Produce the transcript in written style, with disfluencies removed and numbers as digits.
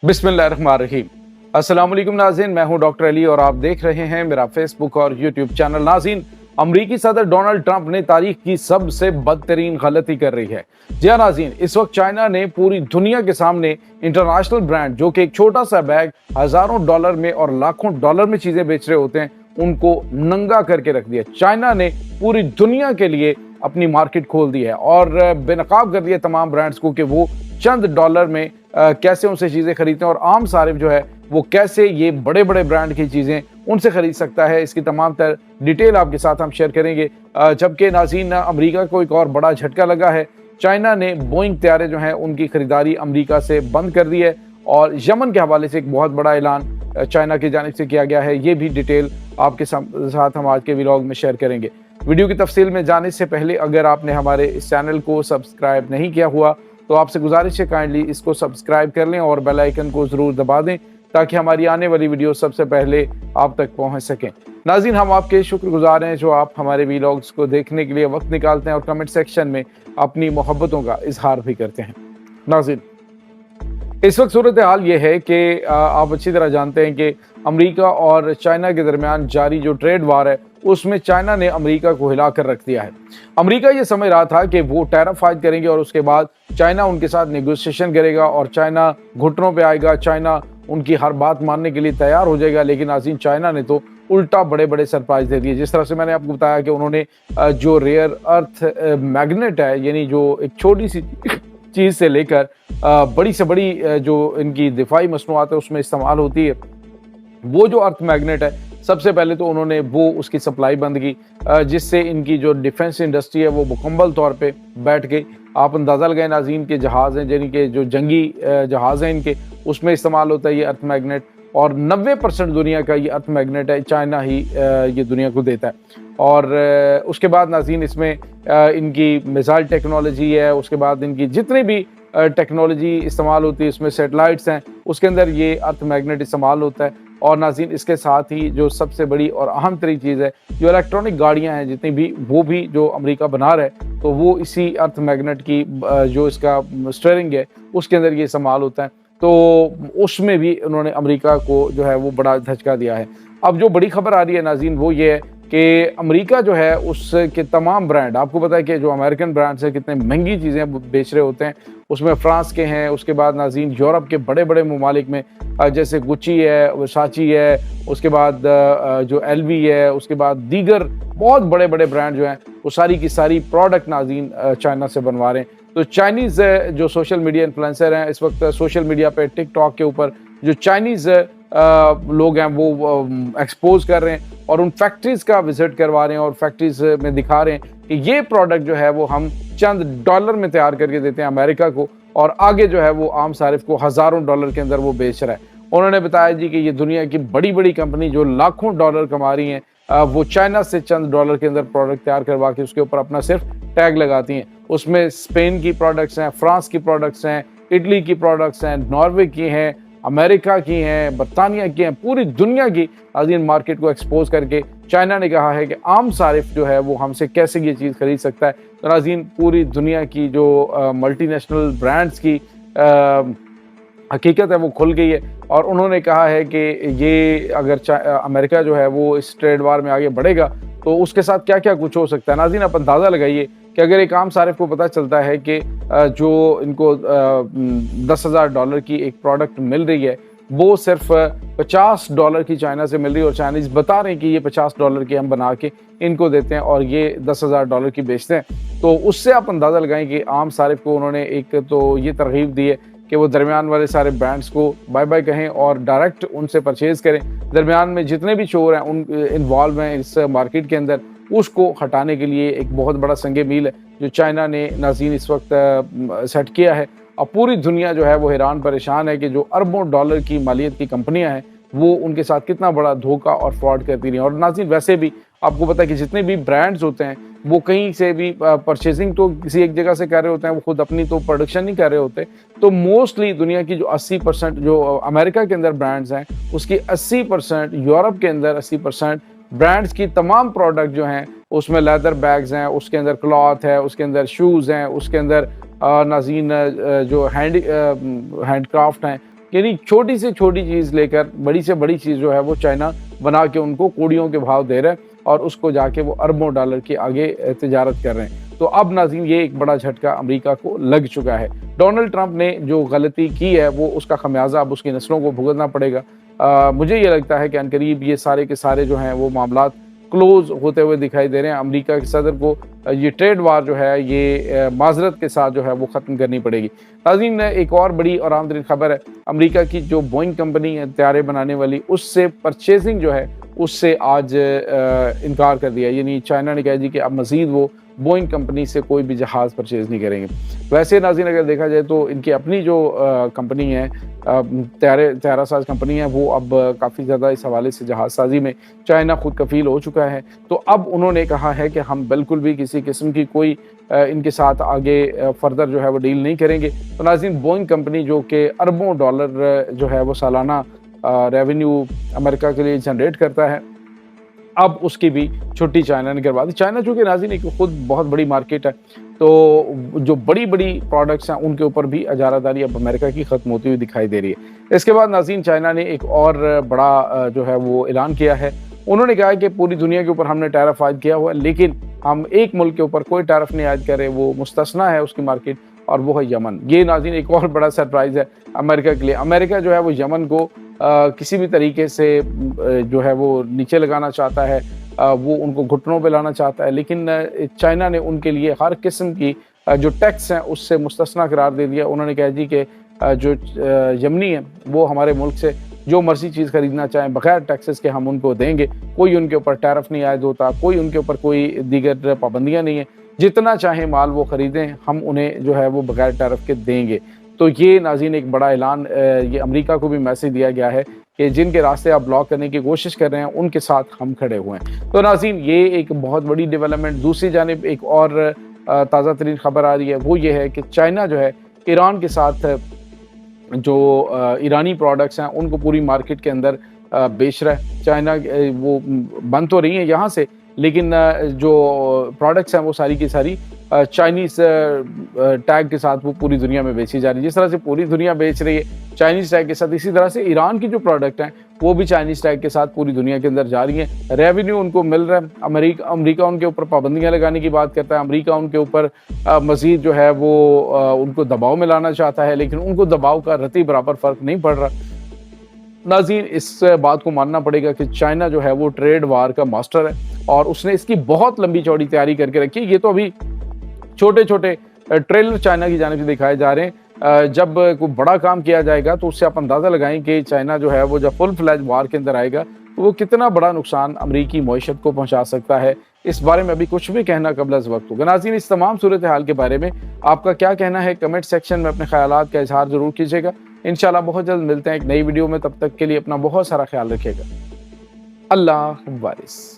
बिस्मिल्लाहिर्रहमानिर्रहीम। अस्सलाम वालेकुम नाज़रीन, मैं हूं डॉक्टर अली और आप देख रहे हैं मेरा फेसबुक और यूट्यूब चैनल। नाज़रीन, अमरीकी सदर डोनाल्ड ट्रंप ने तारीख की सबसे बदतरीन गलती कर रही है। जी हाँ नाज़रीन, इस वक्त चाइना ने पूरी दुनिया के सामने इंटरनेशनल ब्रांड जो कि एक छोटा सा बैग हजारों डॉलर में और लाखों डॉलर में चीजें बेच रहे होते हैं, उनको नंगा करके रख दिया। चाइना ने पूरी दुनिया के लिए अपनी मार्केट खोल दी है और बेनकाब कर दिया तमाम ब्रांड्स को कि वो चंद डॉलर में कैसे उनसे चीज़ें खरीदते हैं और आम सारिफ जो है वो कैसे ये बड़े बड़े ब्रांड की चीज़ें उनसे खरीद सकता है। इसकी तमाम तर डिटेल आपके साथ हम शेयर करेंगे। जबकि नाज़रीन, अमेरिका को एक और बड़ा झटका लगा है। चाइना ने बोइंग तैयारे जो हैं उनकी खरीदारी अमेरिका से बंद कर दी है और यमन के हवाले से एक बहुत बड़ा ऐलान चाइना की जानिब से किया गया है। ये भी डिटेल आपके साथ हम आज के व्लॉग में शेयर करेंगे। वीडियो की तफसील में जाने से पहले अगर आपने हमारे इस चैनल को सब्सक्राइब नहीं किया हुआ तो आपसे गुजारिश है काइंडली इसको सब्सक्राइब कर लें और बेल आइकन को ज़रूर दबा दें ताकि हमारी आने वाली वीडियो सबसे पहले आप तक पहुंच सकें। नाज़रीन, हम आपके शुक्रगुजार हैं जो आप हमारे व्लॉग्स को देखने के लिए वक्त निकालते हैं और कमेंट सेक्शन में अपनी मोहब्बतों का इजहार भी करते हैं। नाज़रीन, इस वक्त सूरत हाल ये है कि आप अच्छी तरह जानते हैं कि अमेरिका और चाइना के दरमियान जारी जो ट्रेड वार है उसमें चाइना ने अमेरिका को हिला कर रख दिया है। अमेरिका ये समझ रहा था कि वो टैरिफ आयद करेंगे और उसके बाद चाइना उनके साथ नेगोशिएशन करेगा और चाइना घुटनों पे आएगा, चाइना उनकी हर बात मानने के लिए तैयार हो जाएगा। लेकिन नाज़रीन, चाइना ने तो उल्टा बड़े बड़े सरप्राइज दे दिए। जिस तरह से मैंने आपको बताया कि उन्होंने जो रेयर अर्थ मैग्नेट है, यानी जो एक छोटी सी चीज़ से लेकर बड़ी से बड़ी जो इनकी दिफाई मसनूआत है उसमें इस्तेमाल होती है, वो जो अर्थ मैग्नेट है, सबसे पहले तो उन्होंने वो उसकी सप्लाई बंद की, जिससे इनकी जो डिफेंस इंडस्ट्री है वो मुकम्मल तौर पे बैठ गई। आप अंदाज़ा लगाएं नाज़रीन के जहाज़ हैं, यानी कि जो जंगी जहाज़ हैं इनके, उसमें इस्तेमाल होता है ये अर्थ मैग्नेट और 90% दुनिया का ये अर्थ मैग्नेट है चाइना ही ये दुनिया को देता है। और उसके बाद नाज़रीन इसमें इनकी मिसाइल टेक्नोलॉजी है, उसके बाद इनकी जितनी भी टेक्नोलॉजी इस्तेमाल होती है, इसमें सैटेलाइट्स हैं, उसके अंदर ये अर्थ मैग्नेट इस्तेमाल होता है। और नाज़रीन, इसके साथ ही जो सबसे बड़ी और अहम तरीन चीज़ है, जो इलेक्ट्रॉनिक गाड़ियां हैं जितनी भी, वो भी जो अमेरिका बना रहा है तो वो इसी अर्थ मैग्नेट की जो इसका स्टीयरिंग है उसके अंदर ये इस्तेमाल होता है। तो उसमें भी उन्होंने अमेरिका को जो है वो बड़ा धचका दिया है। अब जो बड़ी खबर आ रही है नाज़रीन वो ये है कि अमेरिका जो है उसके तमाम ब्रांड, आपको पता है कि जो अमेरिकन ब्रांड्स हैं कितने महंगी चीज़ें बेच रहे होते हैं, उसमें फ्रांस के हैं, उसके बाद नाज़रीन यूरोप के बड़े बड़े ममालिक में जैसे गुची है, वर्साची है, उसके बाद जो एलवी है, उसके बाद दीगर बहुत बड़े बड़े ब्रांड जो हैं वो सारी की सारी प्रोडक्ट नाज़रीन चाइना से बनवा रहे हैं। तो चाइनीज़ जो सोशल मीडिया इन्फ्लुएंसर हैं इस वक्त सोशल मीडिया पे टिकटॉक के ऊपर जो चाइनीज़ लोग हैं वो एक्सपोज कर रहे हैं और उन फैक्ट्रीज़ का विजिट करवा रहे हैं और फैक्ट्रीज़ में दिखा रहे हैं कि ये प्रोडक्ट जो है वो हम चंद डॉलर में तैयार करके देते हैं अमेरिका को और आगे जो है वो आम सारिफ को हज़ारों डॉलर के अंदर वो बेच रहा है। उन्होंने बताया जी कि ये दुनिया की बड़ी बड़ी कंपनी जो लाखों डॉलर कमा रही हैं वो चाइना से चंद डॉलर के अंदर प्रोडक्ट तैयार करवा के उसके ऊपर अपना सिर्फ टैग लगाती हैं। उसमें स्पेन की प्रोडक्ट्स हैं, फ्रांस की प्रोडक्ट्स हैं, इटली की प्रोडक्ट्स हैं, नॉर्वे की हैं, अमेरिका की हैं, बरतानिया की हैं, पूरी दुनिया की नाज़रीन मार्केट को एक्सपोज करके चाइना ने कहा है कि आम सारिफ जो है वो हमसे कैसे ये चीज़ खरीद सकता है। तो नाज़रीन, पूरी दुनिया की जो मल्टीनेशनल ब्रांड्स की हकीकत है वो खुल गई है और उन्होंने कहा है कि ये अगर अमेरिका जो है वो इस ट्रेड वार में आगे बढ़ेगा तो उसके साथ क्या क्या कुछ हो सकता है। नाज़रीन, आप अंदाज़ा लगाइए कि अगर एक आम सारिफ को पता चलता है कि जो इनको $10,000 की एक प्रोडक्ट मिल रही है वो सिर्फ $50 की चाइना से मिल रही है और चाइनीज़ बता रहे हैं कि ये $50 की हम बना के इनको देते हैं और ये $10,000 की बेचते हैं, तो उससे आप अंदाज़ा लगाएं कि आम सारिफ को उन्होंने एक तो ये तरगीब दी है कि वो दरमियान वाले सारे ब्रांड्स को बाय बाय कहें और डायरेक्ट उनसे परचेज़ करें। दरमियान में जितने भी चोर हैं उन इन्वॉल्व हैं इस मार्केट के अंदर, उसको हटाने के लिए एक बहुत बड़ा संगे मील है जो चाइना ने नाज़रीन इस वक्त सेट किया है। और पूरी दुनिया जो है वो हैरान परेशान है कि जो अरबों डॉलर की मालियत की कंपनियां हैं वो उनके साथ कितना बड़ा धोखा और फ्रॉड करती रही। और नाज़रीन, वैसे भी आपको पता है कि जितने भी ब्रांड्स होते हैं वो कहीं से भी परचेजिंग तो किसी एक जगह से कर रहे होते हैं, वो खुद अपनी तो प्रोडक्शन नहीं कर रहे होते। तो मोस्टली दुनिया की जो 80% जो अमेरिका के अंदर ब्रांड्स हैं उसकी 80%, यूरोप के अंदर 80% ब्रांड्स की तमाम प्रोडक्ट जो हैं उसमें लेदर बैग्स हैं, उसके अंदर क्लॉथ है, उसके अंदर शूज़ हैं, उसके अंदर नाज़रीन जो हैंडक्राफ्ट हैं یعنی چھوٹی سے چھوٹی چیز لے کر بڑی سے بڑی چیز جو ہے وہ چائنا بنا کے ان کو کوڑیوں کے بھاؤ دے رہا ہے اور اس کو جا کے وہ اربوں ڈالر کی آگے تجارت کر رہے ہیں۔ تو اب ناظرین یہ ایک بڑا جھٹکا امریکہ کو لگ چکا ہے۔ ڈونلڈ ٹرمپ نے جو غلطی کی ہے وہ اس کا خمیازہ اب اس کی نسلوں کو بھگتنا پڑے گا۔ مجھے یہ لگتا ہے کہ عنقریب یہ سارے کے سارے جو ہیں وہ معاملات کلوز ہوتے ہوئے دکھائی دے رہے ہیں۔ امریکہ کے صدر کو یہ ٹریڈ وار جو ہے یہ معذرت کے ساتھ جو ہے وہ ختم کرنی پڑے گی۔ ناظرین ایک اور بڑی اور اہم ترین خبر ہے، امریکہ کی جو بوئنگ کمپنی ہے طیارے بنانے والی، اس سے پرچیزنگ جو ہے اس سے آج انکار کر دیا، یعنی چائنا نے کہا جی کہ اب مزید وہ بوئنگ کمپنی سے کوئی بھی جہاز پرچیز نہیں کریں گے۔ ویسے ناظرین اگر دیکھا جائے تو ان کی اپنی جو کمپنی ہے، طیارہ ساز کمپنی ہے، وہ اب کافی زیادہ اس حوالے سے جہاز سازی میں چائنا خود کفیل ہو چکا ہے۔ تو اب انہوں نے کہا ہے کہ ہم بالکل بھی کسی قسم کی کوئی ان کے ساتھ آگے فردر جو ہے وہ ڈیل نہیں کریں گے۔ تو ناظرین بوئنگ کمپنی جو کہ اربوں ڈالر جو ہے وہ سالانہ ریونیو امریکہ کے لیے جنریٹ کرتا ہے، اب اس کی بھی چھٹی چائنا نے کروا دی۔ چائنا چونکہ ناظرین ایک خود بہت بڑی مارکیٹ ہے، تو جو بڑی بڑی پروڈکٹس ہیں ان کے اوپر بھی اجارہ داری اب امریکہ کی ختم ہوتی ہوئی دکھائی دے رہی ہے۔ اس کے بعد ناظرین چائنا نے ایک اور بڑا جو ہے وہ اعلان کیا ہے۔ انہوں نے کہا کہ پوری دنیا کے اوپر ہم نے ٹیرف عائد کیا ہوا ہے، لیکن ہم ایک ملک کے اوپر کوئی ٹیرف نہیں عائد کر رہے، وہ مستثنیٰ ہے اس کی مارکیٹ، اور وہ ہے یمن۔ یہ ناظرین ایک اور بڑا سرپرائز ہے امریکہ کے لیے۔ امریکہ جو ہے وہ یمن کو کسی بھی طریقے سے جو ہے وہ نیچے لگانا چاہتا ہے، وہ ان کو گھٹنوں پہ لانا چاہتا ہے، لیکن چائنا نے ان کے لیے ہر قسم کی جو ٹیکس ہیں اس سے مستثنیٰ قرار دے دیا۔ انہوں نے کہا جی کہ جو یمنی ہیں وہ ہمارے ملک سے جو مرضی چیز خریدنا چاہیں بغیر ٹیکسز کے ہم ان کو دیں گے، کوئی ان کے اوپر ٹیرف نہیں عائد ہوتا، کوئی ان کے اوپر کوئی دیگر پابندیاں نہیں ہیں، جتنا چاہیں مال وہ خریدیں، ہم انہیں جو ہے وہ بغیر ٹیرف کے دیں گے۔ تو یہ ناظرین ایک بڑا اعلان، یہ امریکہ کو بھی میسج دیا گیا ہے کہ جن کے راستے آپ بلاک کرنے کی کوشش کر رہے ہیں ان کے ساتھ ہم کھڑے ہوئے ہیں۔ تو ناظرین یہ ایک بہت بڑی ڈیولپمنٹ۔ دوسری جانب ایک اور تازہ ترین خبر آ رہی ہے، وہ یہ ہے کہ چائنا جو ہے ایران کے ساتھ جو ایرانی پروڈکٹس ہیں ان کو پوری مارکیٹ کے اندر بیچ رہا ہے۔ چائنا وہ بند تو رہی ہیں یہاں سے، لیکن جو پروڈکٹس ہیں وہ ساری کی ساری چائنیز ٹیگ کے ساتھ وہ پوری دنیا میں بیچی جا رہی ہے۔ جس طرح سے پوری دنیا بیچ رہی ہے چائنیز ٹیگ کے ساتھ، اسی طرح سے ایران کی جو پروڈکٹ ہیں وہ بھی چائنیز ٹیگ کے ساتھ پوری دنیا کے اندر جا رہی ہیں۔ ریونیو ان کو مل رہا ہے۔ امریکہ ان کے اوپر پابندیاں لگانے کی بات کرتا ہے، امریکہ ان کے اوپر مزید جو ہے وہ ان کو دباؤ میں لانا چاہتا ہے، لیکن ان کو دباؤ کا رتی برابر فرق نہیں پڑ رہا۔ ناظرین اس بات کو ماننا پڑے گا کہ چائنا جو ہے وہ ٹریڈ وار کا ماسٹر ہے، اور اس نے اس کی بہت لمبی چوڑی تیاری کر کے رکھی ہے۔ یہ تو ابھی چھوٹے چھوٹے ٹریلر چائنا کی جانب سے دکھائے جا رہے ہیں، جب کوئی بڑا کام کیا جائے گا تو اس سے آپ اندازہ لگائیں کہ چائنا جو ہے وہ جب فل فلیج وار کے اندر آئے گا تو وہ کتنا بڑا نقصان امریکی معیشت کو پہنچا سکتا ہے۔ اس بارے میں ابھی کچھ بھی کہنا قبل از وقت ہوگا۔ ناظرین اس تمام صورتحال کے بارے میں آپ کا کیا کہنا ہے؟ کمنٹ سیکشن میں اپنے خیالات کا اظہار ضرور کیجیے گا۔ انشاءاللہ بہت جلد ملتے ہیں ایک نئی ویڈیو میں، تب تک کے لیے اپنا بہت سارا خیال رکھیے گا۔ اللہ حافظ۔